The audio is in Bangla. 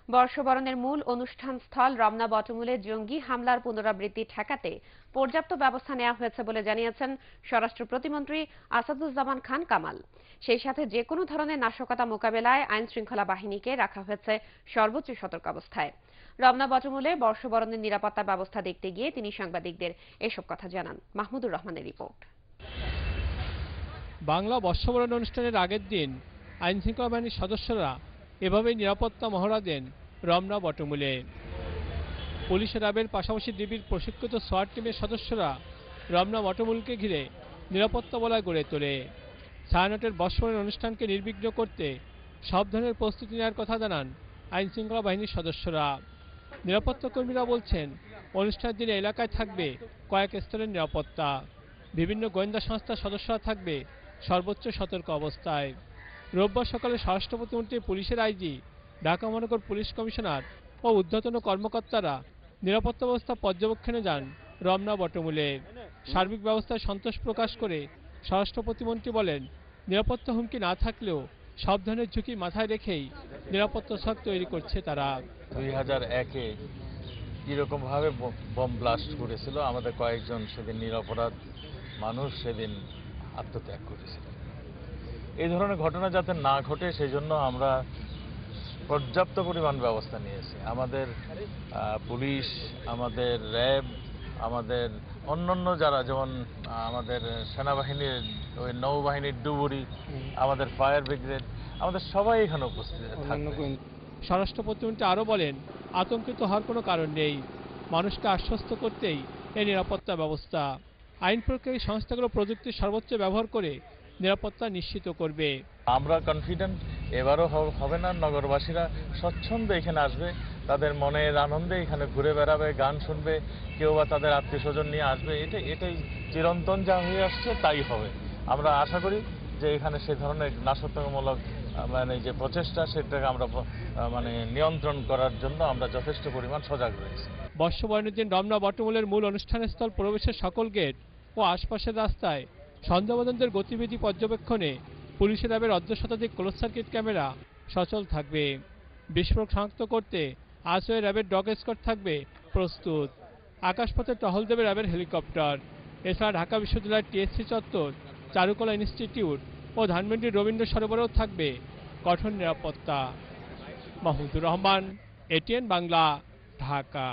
বর্ষবরণের মূল অনুষ্ঠান স্থল রমনা বটমূলে জঙ্গি হামলার পুনরাবৃত্তি ঠেকাতে পর্যাপ্ত ব্যবস্থা নেওয়া হয়েছে বলে জানিয়েছেন স্বরাষ্ট্র প্রতিমন্ত্রী আসাদুজ্জামান খান কামাল। সেই সাথে যে কোনো ধরনের নাশকতা মোকাবেলায় আইন শৃঙ্খলা বাহিনীকে রাখা হয়েছে সর্বোচ্চ সতর্কাবস্থায়। রমনা বটমূলে বর্ষবরণের নিরাপত্তা ব্যবস্থা দেখতে গিয়ে তিনি সাংবাদিকদের এসব কথা জানান। মাহমুদুর রহমানের রিপোর্ট। বাংলা বর্ষবরণ অনুষ্ঠানের আগের দিন আইন শৃঙ্খলা বাহিনীর সদস্যরা এভাবেই নিরাপত্তা মহড়া দেন রমনা বটমূলে। পুলিশ র্যাবের পাশাপাশি ডিবির প্রশিক্ষিত সোয়াট টিমের সদস্যরা রমনা বটমূলকে ঘিরে নিরাপত্তা বলয় গড়ে তোলে। ছায়ানটের বর্ষবরণ অনুষ্ঠানকে নির্বিঘ্ন করতে সব ধরনের প্রস্তুতি নেওয়ার কথা জানান আইন শৃঙ্খলা বাহিনীর সদস্যরা। নিরাপত্তা কর্মীরা বলছেন, অনুষ্ঠানের দিনে এলাকায় থাকবে কয়েক স্তরের নিরাপত্তা। বিভিন্ন গোয়েন্দা সংস্থার সদস্যরা থাকবে সর্বোচ্চ সতর্ক অবস্থায়। রোববার সকালে স্বরাষ্ট্র প্রতিমন্ত্রী, পুলিশের আইজি, ঢাকা মহানগর পুলিশ কমিশনার ও ঊর্ধ্বতন কর্মকর্তারা নিরাপত্তা ব্যবস্থা পর্যবেক্ষণে যান রমনা বটমূলে। সার্বিক ব্যবস্থায় সন্তোষ প্রকাশ করে স্বরাষ্ট্র প্রতিমন্ত্রী বলেন, নিরাপত্তা হুমকি না থাকলেও সব ধরনের ঝুঁকি মাথায় রেখেই নিরাপত্তা ছক তৈরি করছে তারা। 2001-এ কিরকম ভাবে বম ব্লাস্ট করেছিল, আমাদের কয়েকজন সেদিন নিরপরাধ মানুষ সেদিন আত্মত্যাগ করেছিল। এই ধরনের ঘটনা যাতে না ঘটে সেই জন্য আমরা পর্যাপ্ত পরিমাণ ব্যবস্থা নিয়েছি। আমাদের পুলিশ, আমাদের র্যাব, আমাদের অন্যান্য যারা, যেমন আমাদের সেনাবাহিনীর ওই নৌবাহিনীর ডুবুরি, আমাদের ফায়ার ব্রিগেড, আমাদের সবাই এখানে উপস্থিত থাকবে। স্বরাষ্ট্র প্রতিমন্ত্রী আরও বলেন, আতঙ্কিত হওয়ার কোনো কারণ নেই। মানুষকে আশ্বস্ত করতেই এই নিরাপত্তা ব্যবস্থা। আইন প্রয়োগকারী সংস্থাগুলো প্রযুক্তির সর্বোচ্চ ব্যবহার করে নিরাপত্তা নিশ্চিত করবে। আমরা কনফিডেন্ট এবারও হবে না। নগরবাসীরা স্বচ্ছন্দে এখানে আসবে, তাদের মনের আনন্দে এখানে ঘুরে বেড়াবে, গান শুনবে, কেউ বা তাদের আত্মীয় স্বজন নিয়ে আসবে। এটাই চিরন্তন যা হয়ে আসছে তাই হবে। আমরা আশা করি যে এখানে সে ধরনের নাশকতামূলক যে প্রচেষ্টা, সেটাকে আমরা নিয়ন্ত্রণ করার জন্য আমরা যথেষ্ট পরিমাণ সজাগ রয়েছি। বর্ষবরণের দিন রমনা বটমূলের মূল অনুষ্ঠানস্থল প্রবেশের সকল গেট ও আশপাশের রাস্তায় সন্দেহভাজনদের গতিবিধি পর্যবেক্ষণে পুলিশের র্যাবের অর্ধশতাধিক ক্লোজ সার্কিট ক্যামেরা সচল থাকবে। বিস্ফোরক শনাক্ত করতে আজও র্যাবের ডগ স্কোয়াড থাকবে প্রস্তুত। আকাশপথে টহল দেবে র্যাবের হেলিকপ্টার। এছাড়া ঢাকা বিশ্ববিদ্যালয়ের টিএসসি চত্বর, চারুকলা ইনস্টিটিউট ও ধানমন্ডির রবীন্দ্র সরোবরেও থাকবে কঠোর নিরাপত্তা। মাহমুদুর রহমান, এটিএন বাংলা, ঢাকা।